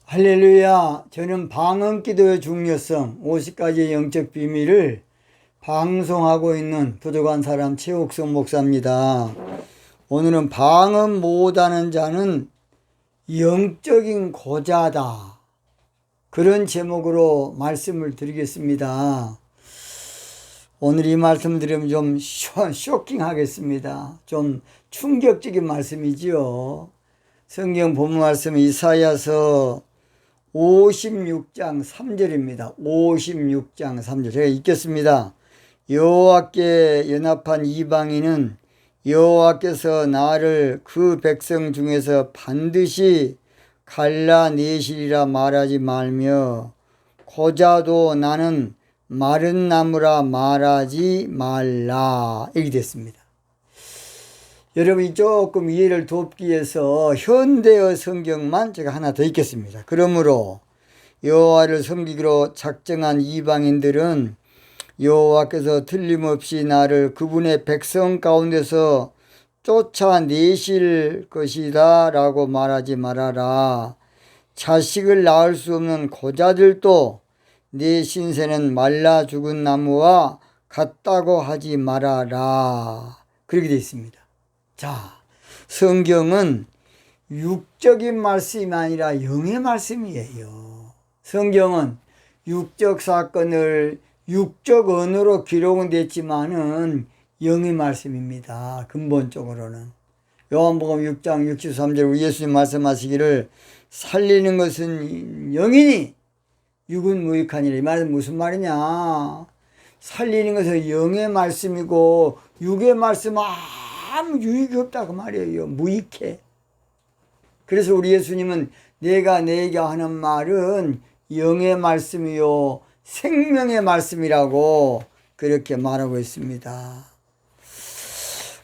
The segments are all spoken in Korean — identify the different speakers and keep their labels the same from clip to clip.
Speaker 1: 할렐루야. 저는 방언기도의 중요성 50가지의 영적 비밀을 방송하고 있는 부족한 사람 최옥성 목사입니다. 오늘은 방언 못하는 자는 영적인 고자다, 그런 제목으로 말씀을 드리겠습니다. 오늘 이 말씀 드리면 좀 쇼킹하겠습니다. 좀 충격적인 말씀이지요. 성경 본문 말씀 이사야서 56장 3절입니다. 56장 3절 제가 읽겠습니다. 여호와께 연합한 이방인은 여호와께서 나를 그 백성 중에서 반드시 갈라내시리라 말하지 말며 고자도 나는 마른 나무라 말하지 말라. 이렇게 됐습니다. 여러분이 조금 이해를 돕기 위해서 현대의 성경만 제가 하나 더 읽겠습니다. 그러므로 여호와를 섬기기로 작정한 이방인들은 여호와께서 틀림없이 나를 그분의 백성 가운데서 쫓아내실 것이다 라고 말하지 말아라. 자식을 낳을 수 없는 고자들도 내 신세는 말라 죽은 나무와 같다고 하지 말아라. 그렇게 되어 있습니다. 자, 성경은 육적인 말씀이 아니라 영의 말씀이에요. 성경은 육적 사건을 육적 언어로 기록은 됐지만은 영의 말씀입니다. 근본적으로는. 요한복음 6장 63절 우리 예수님 말씀하시기를 살리는 것은 영이니 육은 무익하니라. 이 말은 무슨 말이냐? 살리는 것은 영의 말씀이고 육의 말씀은 아무 유익이 없다 그 말이에요. 무익해. 그래서 우리 예수님은 내가 내게 하는 말은 영의 말씀이요 생명의 말씀이라고 그렇게 말하고 있습니다.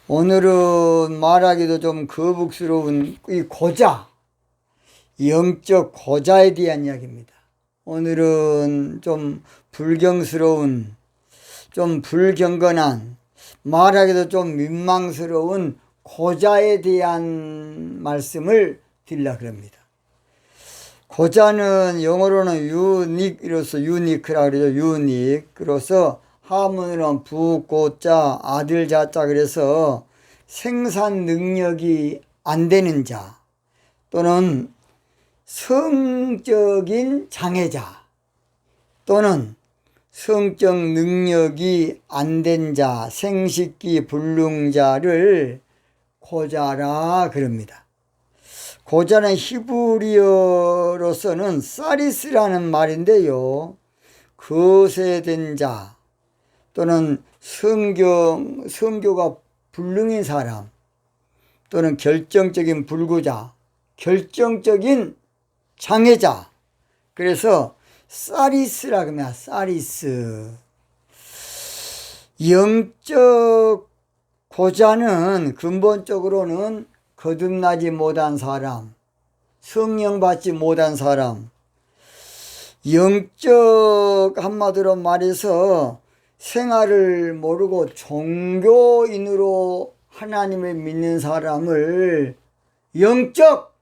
Speaker 1: 오늘은 말하기도 좀 거북스러운 이 고자, 영적 고자에 대한 이야기입니다. 오늘은 좀 불경스러운, 좀 불경건한, 말하기도 좀 민망스러운 고자에 대한 말씀을 드리려고 합니다. 고자는 영어로는 유니크라고 그러죠. 유니크로서 한문으로는 부고자 아들 자자 그래서 생산 능력이 안 되는 자 또는 성적인 장애자 또는 성적 능력이 안 된 자, 생식기 불능자를 고자라 그럽니다. 고자는 히브리어로서는 사리스라는 말인데요. 거세된 자 또는 성교가 불능인 사람 또는 결정적인 불구자, 결정적인 장애자. 그래서 사리스라고 합니다. 사리스. 영적 고자는 근본적으로는 거듭나지 못한 사람, 성령 받지 못한 사람, 영적 한마디로 말해서 생활을 모르고 종교인으로 하나님을 믿는 사람을 영적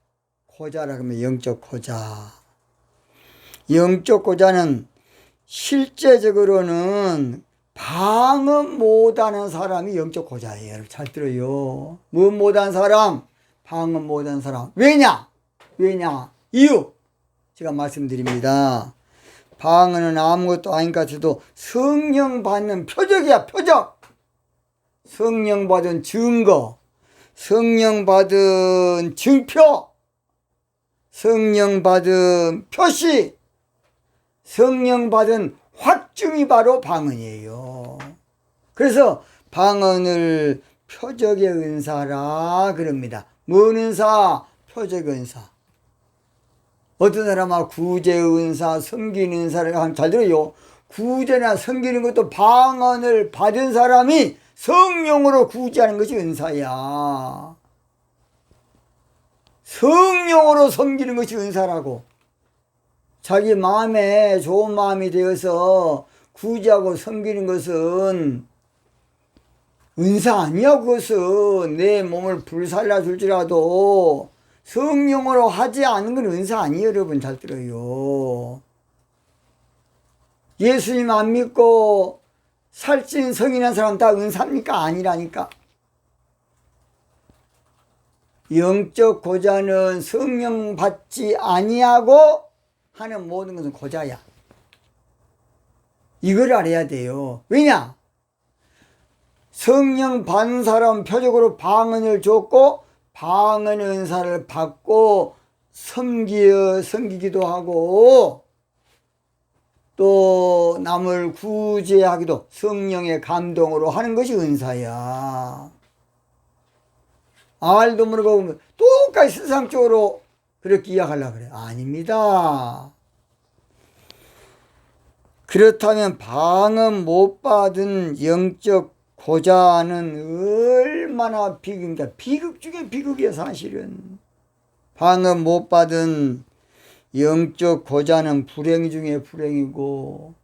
Speaker 1: 고자라고 합니다. 영적 고자. 영적 고자는 실제적으로는 방언 못하는 사람이 영적 고자예요. 여러분 잘 들어요. 뭐 못하는 사람? 방언 못하는 사람. 왜냐? 이유 제가 말씀드립니다. 방언은 아무것도 아닌 것 같아도 성령 받는 표적이야. 표적. 성령 받은 증거, 성령 받은 증표, 성령 받은 표시, 성령 받은 확증이 바로 방언이에요. 그래서 방언을 표적의 은사라 그럽니다. 뭔 은사? 표적의 은사. 어떤 사람은 구제의 은사, 섬기는 은사를 하면 잘 들어요. 구제나 섬기는 것도 방언을 받은 사람이 성령으로 구제하는 것이 은사야. 성령으로 섬기는 것이 은사라고. 자기 마음에 좋은 마음이 되어서 구제하고 섬기는 것은 은사 아니야. 그것은 내 몸을 불살라 줄지라도 성령으로 하지 않은 건 은사 아니에요. 여러분 잘 들어요. 예수님 안 믿고 살찐 성인한 사람 다 은사입니까? 아니라니까. 영적 고자는 성령 받지 아니하고 하는 모든 것은 고자야. 이걸 알아야 돼요. 왜냐? 성령 받은 사람 표적으로 방언을 줬고 방언 은사를 받고 섬기기도 하고 또 남을 구제하기도 성령의 감동으로 하는 것이 은사야. 알도 모르고 똑같이 세상적으로 그렇게 이야기하려고 그래. 아닙니다. 그렇다면 방언 못 받은 영적 고자는 얼마나 비극인가. 비극 중에 비극이야 사실은. 방언 못 받은 영적 고자는 불행 중에 불행이고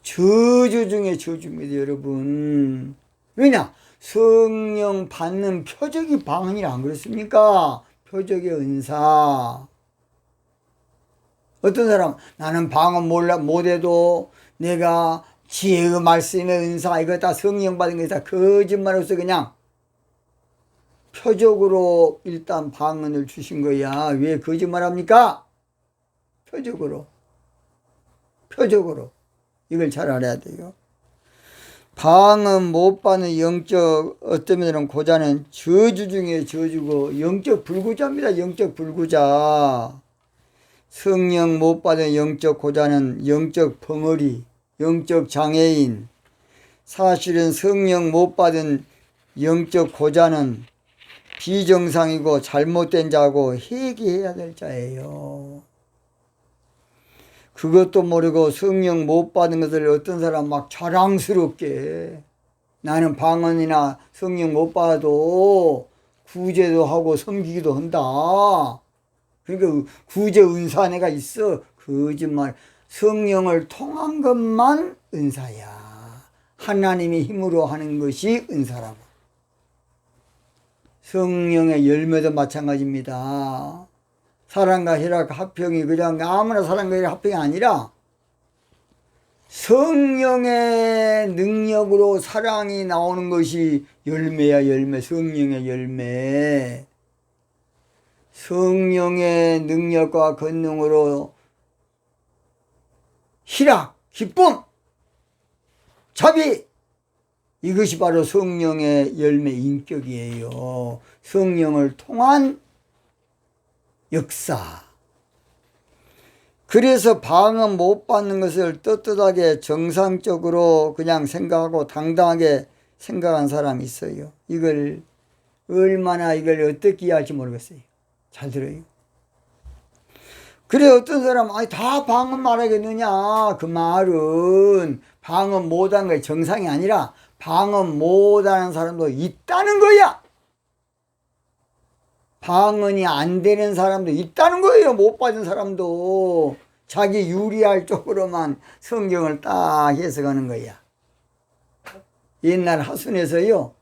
Speaker 1: 저주 중에 저주입니다 여러분. 왜냐? 성령 받는 표적이 방언이라 안 그렇습니까? 표적의 은사. 어떤 사람 나는 방언 못해도 내가 지혜의 말씀의 은사 이거 다 성령 받은 거 다 거짓말로서 그냥 표적으로 일단 방언을 주신 거야. 왜 거짓말합니까? 표적으로 이걸 잘 알아야 돼요. 방언 못 받는 영적 어떤 면은 고자는 저주 중에 저주고 영적 불구자입니다. 영적 불구자. 성령 못 받은 영적 고자는 영적 벙어리, 영적 장애인. 사실은 성령 못 받은 영적 고자는 비정상이고 잘못된 자고 회개해야 될 자예요. 그것도 모르고 성령 못 받은 것을 어떤 사람 막 자랑스럽게 나는 방언이나 성령 못 받아도 구제도 하고 섬기기도 한다. 그러니까 구제 은사 내가 있어. 거짓말. 성령을 통한 것만 은사야. 하나님의 힘으로 하는 것이 은사라고. 성령의 열매도 마찬가지입니다. 사랑과 혈압 합평이 그냥 아무나 사랑과 혈압 합평이 아니라 성령의 능력으로 사랑이 나오는 것이 열매야. 열매. 성령의 열매. 성령의 능력과 권능으로 희락, 기쁨, 자비, 이것이 바로 성령의 열매 인격이에요. 성령을 통한 역사. 그래서 방언 못 받는 것을 떳떳하게 정상적으로 그냥 생각하고 당당하게 생각한 사람이 있어요. 이걸 얼마나 이걸 어떻게 이해할지 모르겠어요. 잘 들어요. 그래 어떤 사람 아니 다 방언 말하겠느냐. 그 말은 방언 못하는 게 정상이 아니라 방언 못하는 사람도 있다는 거야. 방언이 안 되는 사람도 있다는 거예요. 못 받은 사람도. 자기 유리할 쪽으로만 성경을 딱 해석하는 거야. 옛날 하순에서요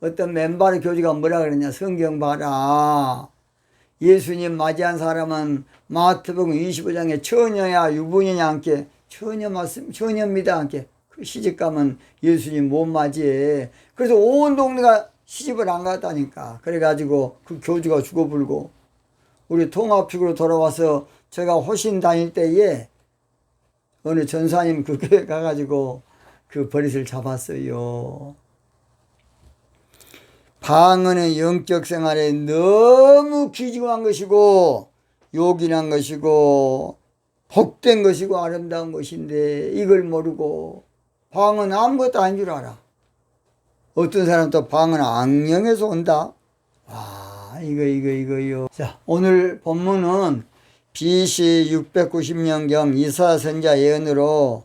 Speaker 1: 어떤 맨발의 교주가 뭐라 그러냐. 성경 봐라. 예수님 맞이한 사람은 마태복음 25장에 처녀야 유부녀냐 함께 처녀 맞습니다. 처녀입니다 함께 그 시집가면 예수님 못 맞이해. 그래서 온 동네가 시집을 안 갔다니까. 그래가지고 그 교주가 죽어불고 우리 통합식으로 돌아와서 제가 호신 다닐 때에 어느 전사님 그 교회 가가지고 그 버릇을 잡았어요. 방언은 영적 생활에 너무 귀중한 것이고 요긴한 것이고 복된 것이고 아름다운 것인데 이걸 모르고 방언 아무것도 아닌 줄 알아. 어떤 사람 또 방언 악령에서 온다. 와 이거요. 자 오늘 본문은 BC 690년경 이사야 선지자 예언으로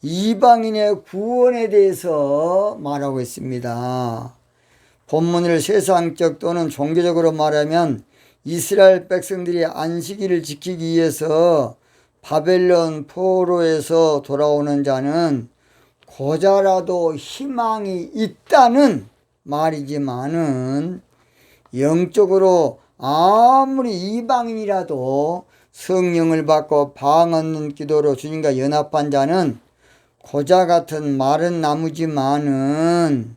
Speaker 1: 이방인의 구원에 대해서 말하고 있습니다. 본문을 세상적 또는 종교적으로 말하면 이스라엘 백성들이 안식일을 지키기 위해서 바벨론 포로에서 돌아오는 자는 고자라도 희망이 있다는 말이지만은 영적으로 아무리 이방인이라도 성령을 받고 방 얻는 기도로 주님과 연합한 자는 고자 같은 마른 나무지만은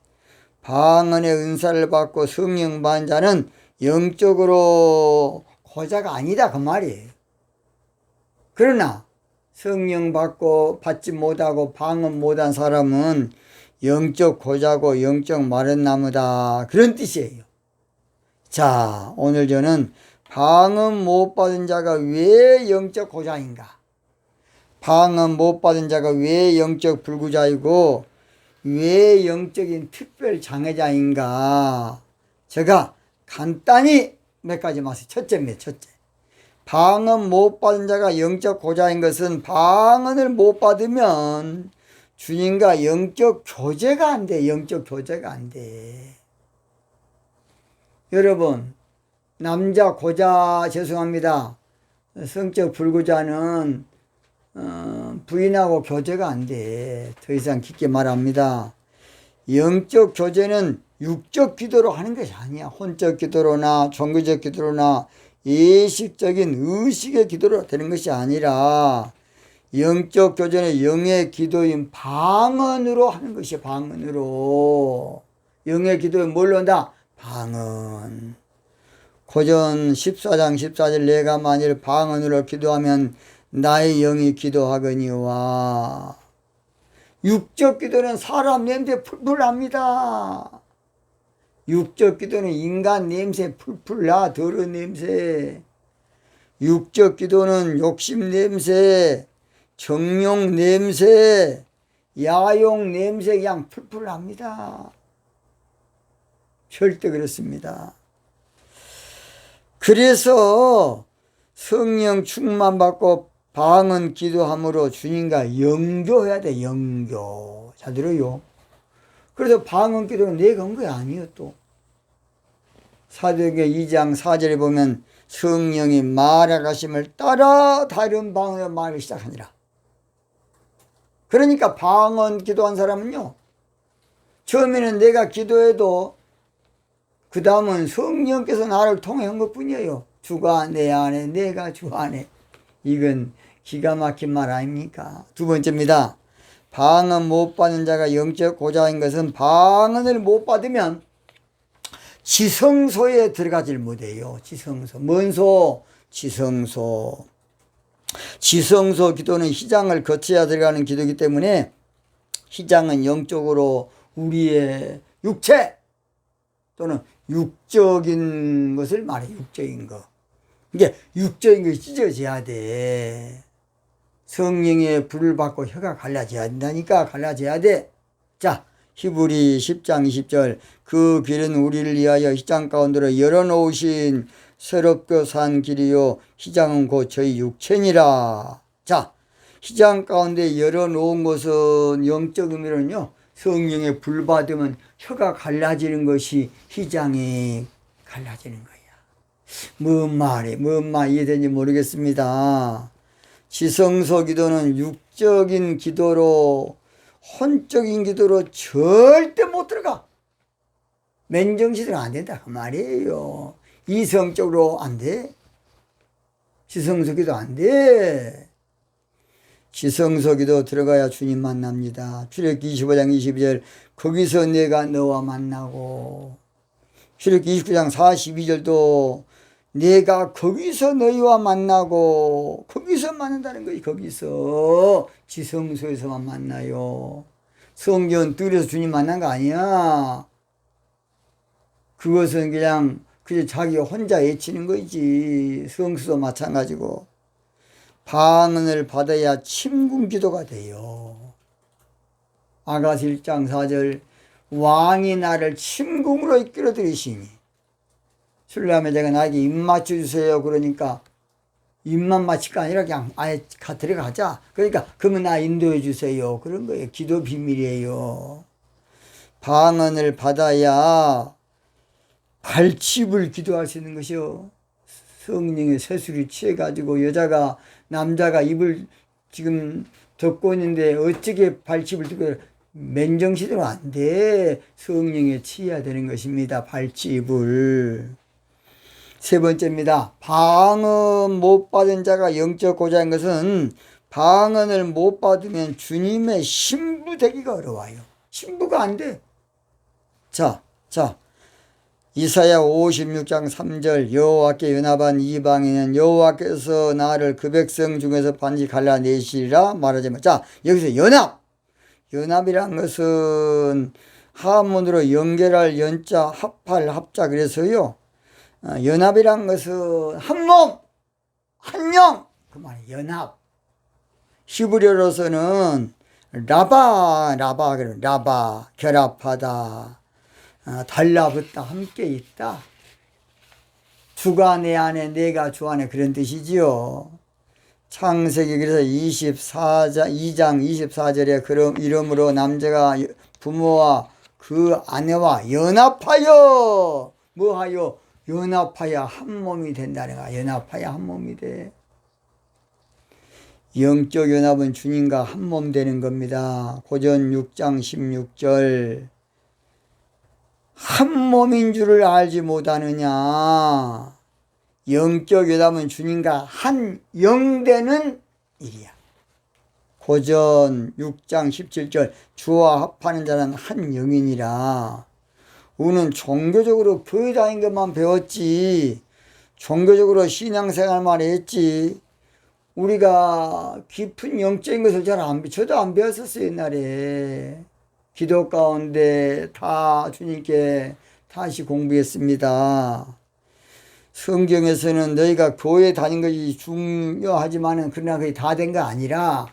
Speaker 1: 방언의 은사를 받고 성령 받은 자는 영적으로 고자가 아니다 그 말이에요. 그러나 성령 받지 못하고 방언 못한 사람은 영적 고자고 영적 마른 나무다 그런 뜻이에요. 자, 오늘 저는 방언 못 받은 자가 왜 영적 고자인가? 방언 못 받은 자가 왜 영적 불구자이고 왜 영적인 특별 장애자인가? 제가 간단히 몇 가지 말씀. 첫째입니다. 첫째. 방언 못 받은 자가 영적 고자인 것은 방언을 못 받으면 주님과 영적 교제가 안 돼. 영적 교제가 안 돼. 여러분, 남자 고자 죄송합니다. 성적 불구자는 부인하고 교제가 안 돼. 더 이상 깊게 말합니다. 영적 교제는 육적 기도로 하는 것이 아니야. 혼적 기도로나 종교적 기도로나 예식적인 의식의 기도로 되는 것이 아니라 영적 교제는 영의 기도인 방언으로 하는 것이 방언으로. 영의 기도에 뭘로 한다? 방언. 고전 14장 14절 내가 만일 방언으로 기도하면 나의 영이 기도하거니와. 육적 기도는 사람 냄새 풀풀 납니다. 육적 기도는 인간 냄새 풀풀 나. 더러운 냄새. 육적 기도는 욕심 냄새, 정욕 냄새, 야욕 냄새 그냥 풀풀 납니다. 절대 그렇습니다. 그래서 성령 충만 받고 방언 기도함으로 주님과 영교해야 돼. 영교. 잘 들어요. 그래서 방언 기도는 내가 한 거 아니에요. 또 사도행전 2장 4절에 보면 성령이 말하심을 따라 다른 방언으로 말을 시작하니라. 그러니까 방언 기도한 사람은요, 처음에는 내가 기도해도 그 다음은 성령께서 나를 통해 한 것뿐이에요. 주가 내 안에, 내가 주 안에. 이건 기가 막힌 말 아닙니까? 두 번째입니다. 방언 못 받는 자가 영적 고자인 것은 방언을 못 받으면 지성소에 들어가질 못해요. 지성소. 뭔 소? 지성소. 지성소 기도는 희장을 거쳐야 들어가는 기도이기 때문에 희장은 영적으로 우리의 육체 또는 육적인 것을 말해. 육적인 거. 이게 육적인 것이 찢어져야 돼. 성령의 불을 받고 혀가 갈라져야 된다니까. 갈라져야 돼. 자, 히브리 10장 20절 그 길은 우리를 위하여 희장 가운데로 열어놓으신 새롭게 산 길이요 희장은 곧 저희 육체니라. 자, 희장 가운데 열어놓은 것은 영적 의미로는요, 성령의 불 받으면 혀가 갈라지는 것이 희장이 갈라지는 거야. 뭔 말이 이해되는지 모르겠습니다. 지성소 기도는 육적인 기도로, 혼적인 기도로 절대 못 들어가. 맨정신으로 안 된다 그 말이에요. 이성적으로 안 돼. 지성소 기도 안 돼. 지성소 기도 들어가야 주님 만납니다. 출애굽기 25장 22절 거기서 내가 너와 만나고, 출애굽기 29장 42절도 내가 거기서 너희와 만나고, 거기서 만난다는 거예요. 거기서 지성소에서만 만나요. 성전 뜰에서 주님 만난 거 아니야. 그것은 그냥 자기 혼자 외치는 거지. 성수도 마찬가지고. 방언을 받아야 침군 기도가 돼요. 아가서 1장 4절 왕이 나를 침궁으로 이끌어 들이시니 술래하며 제가 나에게 입 맞춰주세요. 그러니까 입만 맞힐 거 아니라 그냥 아예 들어가자. 그러니까 그러면 나 인도해 주세요. 그런 거예요. 기도 비밀이에요. 방언을 받아야 발칩을 기도할 수 있는 것이요. 성령의 세술이 취해가지고 남자가 입을 지금 덮고 있는데 어떻게 발칩을 듣고 맨정신으로 안 돼. 성령에 취해야 되는 것입니다. 발칩을. 세 번째입니다. 방언 못 받은 자가 영적 고자인 것은 방언을 못 받으면 주님의 신부 되기가 어려워요. 신부가 안 돼. 자, 이사야 56장 3절 여호와께 연합한 이방인은 여호와께서 나를 그 백성 중에서 반드시 갈라내시리라 말하자면, 자, 여기서 연합이란 것은 하문으로 연결할 연자, 합할 합자, 그래서요, 연합이란 것은 한 몸, 한 영, 그 말이 연합. 히브리어로서는 라바, 결합하다, 달라붙다, 함께 있다. 주가 내 안에, 내가 주 안에, 그런 뜻이지요. 창세기 그래서 2장 24절에 그럼 이름으로 남자가 부모와 그 아내와 연합하여 뭐하여? 연합하여 한 몸이 된다는 거야. 연합하여 한 몸이 돼. 영적 연합은 주님과 한 몸 되는 겁니다. 고전 6장 16절 한 몸인 줄을 알지 못하느냐. 영적 연합은 주님과 한 영 되는 일이야. 고전 6장 17절 주와 합하는 자는 한 영이니라. 우리는 종교적으로 교회 다닌 것만 배웠지, 종교적으로 신앙생활만 했지, 우리가 깊은 영적인 것을 저도 안 배웠었어요. 옛날에 기도 가운데 다 주님께 다시 공부했습니다. 성경에서는 너희가 교회 다닌 것이 중요하지만은 그러나 그게 다 된 거 아니라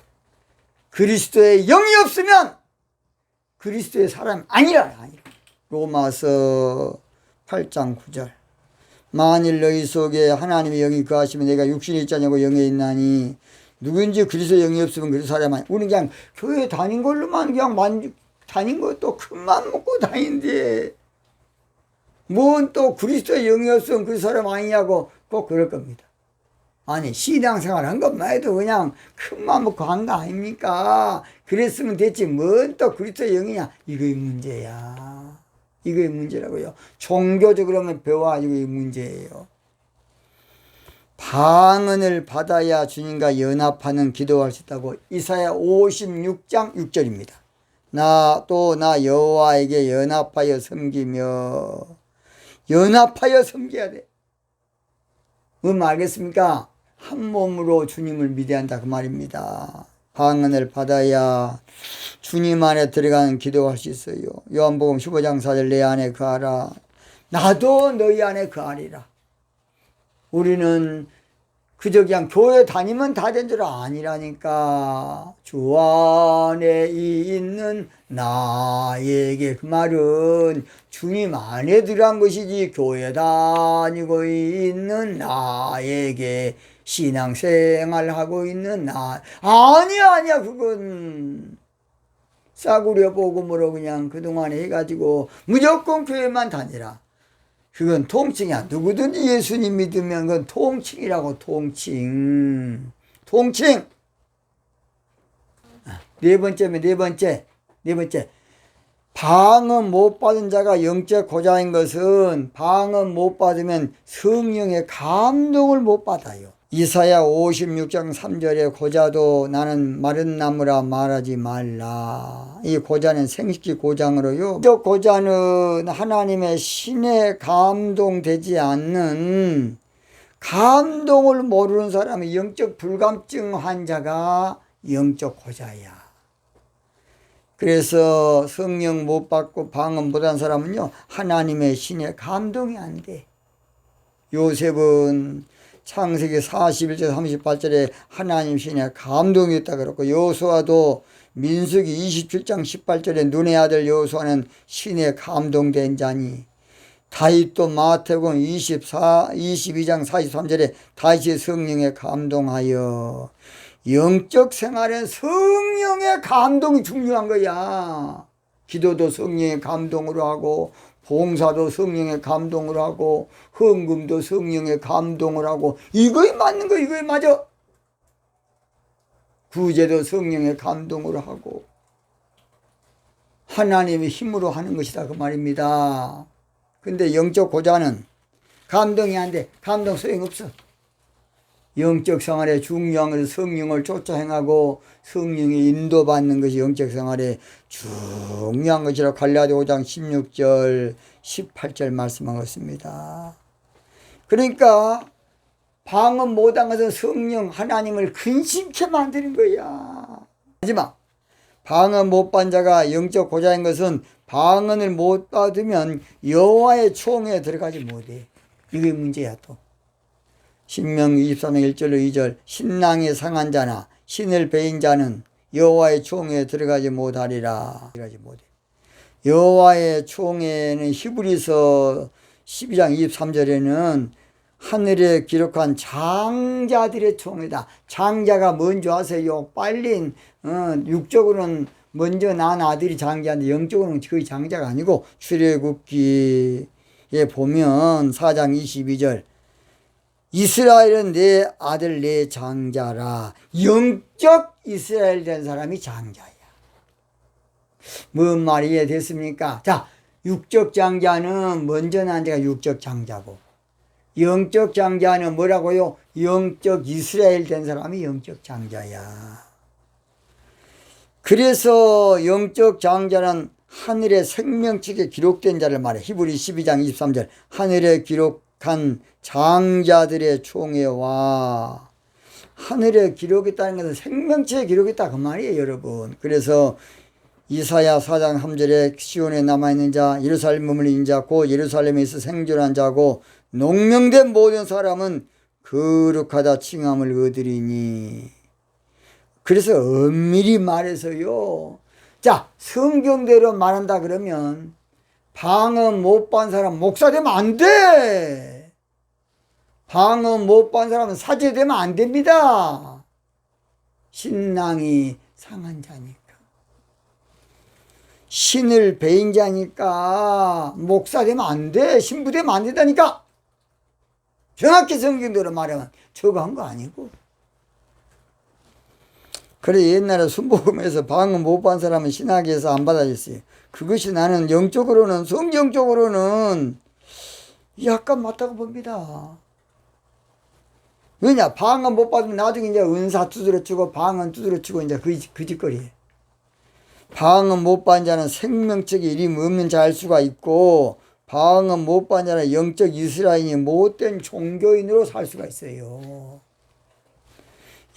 Speaker 1: 그리스도의 영이 없으면 그리스도의 사람이 아니라. 로마서 8장 9절 만일 너희 속에 하나님의 영이 거하시면 내가 육신이 있자냐고 영에 있나니 누구인지 그리스도의 영이 없으면 그 사람이 아니라. 우리는 그냥 교회 다닌 걸로만 그냥 다닌 것도 큰맘 먹고 다니는데 뭔 또 그리스도의 영이 없으면 그 사람 아니냐고 꼭 그럴 겁니다. 아니 신앙생활 한 것만 해도 그냥 큰맘 먹고 한 거 아닙니까? 그랬으면 됐지 뭔 또 그리스도의 영이냐. 이거의 문제야. 이거의 문제라고요. 종교적으로만 배워가지고 이 문제예요. 방언을 받아야 주님과 연합하는 기도할 수 있다고. 이사야 56장 6절입니다. 나 여호와에게 연합하여 섬기며. 연합하여 섬겨야 돼. 뭔 알겠습니까? 한 몸으로 주님을 믿어야 한다 그 말입니다. 방언을 받아야 주님 안에 들어가는 기도할 수 있어요. 요한복음 15장 4절 내 안에 거하라 나도 너희 안에 거하리라. 우리는 그저 그냥 교회 다니면 다 된 줄 아니라니까. 주 안에 있는 나에게, 그 말은 주님 안에 들어간 것이지 교회 다니고 있는 나에게, 신앙생활하고 있는 나 아니야. 그건 싸구려 복음으로 그냥 그동안 해가지고 무조건 교회만 다니라. 그건 통칭이야. 누구든지 예수님 믿으면 그건 통칭이라고. 통칭. 네 번째. 방언 못 받은 자가 영적 고자인 것은 방언 못 받으면 성령의 감동을 못 받아요. 이사야 56장 3절에 고자도 나는 마른 나무라 말하지 말라. 이 고자는 생식기 고장으로요. 영적 고자는 하나님의 신에 감동되지 않는, 감동을 모르는 사람이 영적 불감증 환자가 영적 고자야. 그래서 성령 못 받고 방언 못한 사람은요, 하나님의 신에 감동이 안 돼. 요셉은 창세기 41절 38절에 하나님 신에 감동이 있다 그랬고, 여호수아도 민수기 27장 18절에 눈의 아들 여호수아는 신에 감동된 자니, 다윗도 마태복음 22장 43절에 다윗이 성령에 감동하여. 영적 생활엔 성령의 감동이 중요한 거야. 기도도 성령의 감동으로 하고, 봉사도 성령의 감동으로 하고, 헌금도 성령의 감동을 하고, 이거에 맞는 거, 이거에 맞아. 구제도 성령의 감동으로 하고, 하나님의 힘으로 하는 것이다 그 말입니다. 근데 영적 고자는 감동이 안 돼. 감동 소용없어. 영적 생활에 중요한 것은 성령을 쫓아 행하고 성령의 인도받는 것이 영적 생활에 중요한 것이라고 갈라디아 5장 16절 18절 말씀하고 있습니다. 그러니까 방언 못한 것은 성령 하나님을 근심케 만드는 거야. 하지만 방언 못 받은 자가 영적 고자인 것은 방언을 못 받으면 여호와의 총회에 들어가지 못해. 이게 문제야. 또 신명기 23장 1절로 2절 신랑이 상한 자나 신을 베인 자는 여호와의 총회에 들어가지 못하리라. 들어가지 못해. 여호와의 총회는 히브리서 12장 23절에는 하늘에 기록한 장자들의 총회다. 장자가 뭔지 아세요? 빨린 육적으로는 먼저 난 아들이 장자인데 영적으로는 거의 장자가 아니고 출애굽기에 보면 4장 22절 이스라엘은 내 아들 내 장자라. 영적 이스라엘 된 사람이 장자야. 뭔 말이 이해됐습니까? 자, 육적 장자는 먼저 난 자가 육적 장자고 영적 장자는 뭐라고요? 영적 이스라엘 된 사람이 영적 장자야. 그래서 영적 장자는 하늘의 생명책에 기록된 자를 말해. 히브리 12장 23절 하늘에 기록한 장자들의 총회와 하늘에 기록했다는 것은 생명책에 기록했다 그 말이에요, 여러분. 그래서 이사야 4장 3절에 시온에 남아있는 자 예루살렘 머물린 자 곧 예루살렘에서 생존한 자고 농명된 모든 사람은 거룩하다 칭함을 얻으리니. 그래서 엄밀히 말해서요, 자 성경대로 말한다 그러면 방언 못 받은 사람 목사 되면 안 돼. 방언 못 받은 사람은 사제 되면 안 됩니다. 신랑이 상한 자니까, 신을 베인 자니까 목사 되면 안 돼. 신부 되면 안 된다니까. 정확히 성경대로 말하면 저거 한 거 아니고. 그래 옛날에 순복음에서 방언 못 받은 사람은 신학에서 안 받아줬어요. 그것이 나는 영적으로는 성경적으로는 약간 맞다고 봅니다. 왜냐, 방언 못 받으면 나중에 이제 은사 두드려 치고 방언 두드려 치고 이제 그 짓거리예요. 방언 못 받은 자는 생명책에 이름 없는 자 할 수가 있고 방언 못 받은 자는 영적 이스라엘이 못된 종교인으로 살 수가 있어요.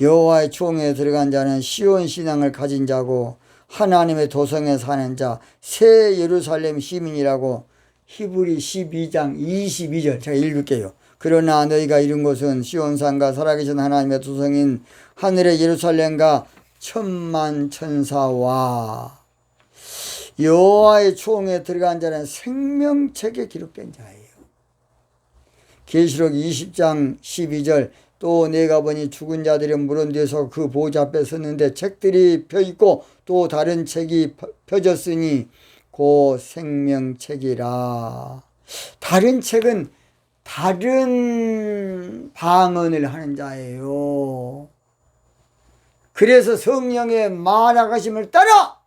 Speaker 1: 여호와의 총회에 들어간 자는 시온 신앙을 가진 자고 하나님의 도성에 사는 자 새 예루살렘 시민이라고 히브리 12장 22절 제가 읽을게요. 그러나 너희가 이룬 곳은 시온산과 살아계신 하나님의 도성인 하늘의 예루살렘과 천만 천사와 여호와의 총회에 들어간 자는 생명책에 기록된 자예요. 계시록 20장 12절 또 내가 보니 죽은 자들이 물은 뒤에서 그 보좌 앞에 섰는데 책들이 펴있고 또 다른 책이 펴졌으니 그 생명책이라. 다른 책은 다른 방언을 하는 자예요. 그래서 성령의 말하심을 따라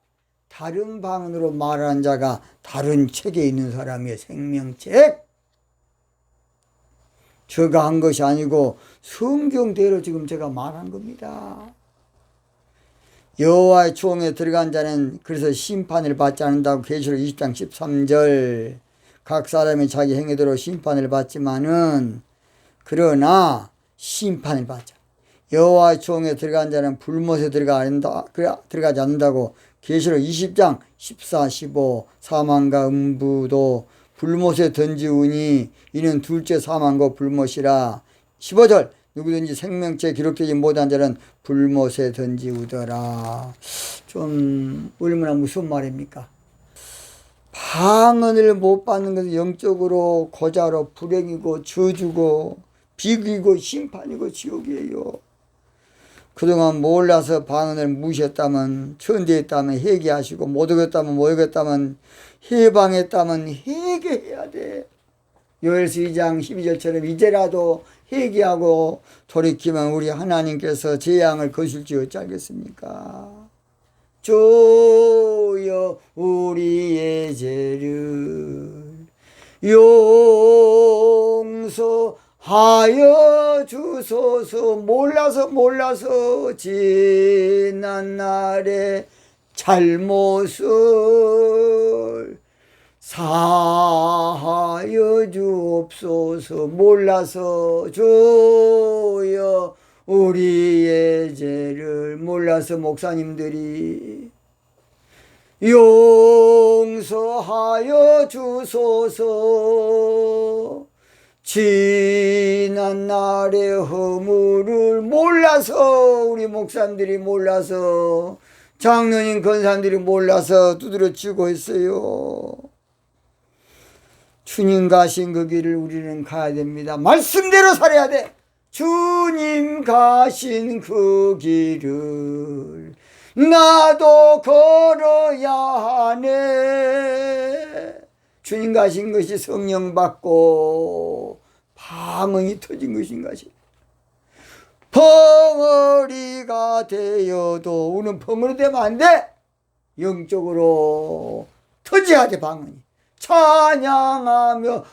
Speaker 1: 다른 방언으로 말하는 자가 다른 책에 있는 사람의 생명책. 제가 한 것이 아니고 성경대로 지금 제가 말한 겁니다. 여호와의 총회에 들어간 자는 그래서 심판을 받지 않는다고 계시록 20장 13절 각 사람이 자기 행위대로 심판을 받지만은 그러나 심판을 받자. 여호와의 총회에 들어간 자는 불못에 들어가지 않는다고 계시록 20장 14, 15 사망과 음부도 불못에 던지우니 이는 둘째 사망과 불못이라. 15절 누구든지 생명체에 기록되지 못한 자는 불못에 던지우더라. 좀 얼마나 무서운 말입니까? 방언을 못 받는 것은 영적으로 고자로 불행이고 저주고 비극이고 심판이고 지옥이에요. 그동안 몰라서 방언을 무시했다면 천대했다면 회개하시고 못 얻었다면 해방했다면 회개해야 돼. 요엘서 2장 12절처럼 이제라도 회개하고 돌이키면 우리 하나님께서 재앙을 거실지 어찌하겠습니까? 주여 우리의 죄를 용서하여 주소서. 몰라서 지난 날의 잘못을 사하여 주옵소서. 몰라서 주여 우리의 죄를 몰라서 목사님들이 용서하여 주소서. 지난 날의 허물을 몰라서 우리 목사님들이 몰라서 장로님 권사님들이 몰라서 두드러치고 있어요. 주님 가신 그 길을 우리는 가야 됩니다. 말씀대로 살아야 돼. 주님 가신 그 길을 나도 걸어야 하네. 주님 가신 것이 성령 받고 방언이 터진 것인 것이. 벙어리가 되어도 우리는 벙어리 되면 안 돼. 영적으로 터져야 돼. 방언이 찬양하며